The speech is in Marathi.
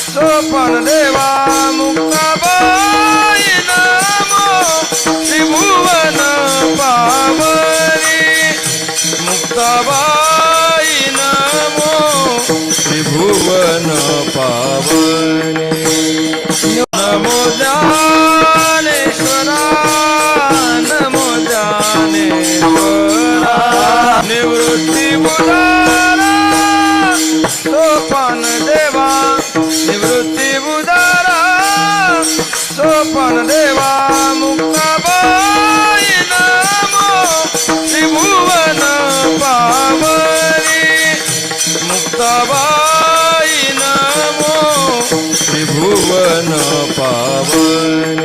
सोपान देवा मुक्ताबाई नमो त्रिभुवन पावनी मुक्ताबाई नमो त्रिभुवन पावनी नमो ज्ञानेश्वरा नमो ज्ञानेश्वरा निवृत्ती बुधारा सोपान देवा निवृत्ती बुधारा सोपान देवा मुक्ताबाई नमो त्रिभुवन पावनी मुक्ताबाई नमो त्रिभुवन पावनी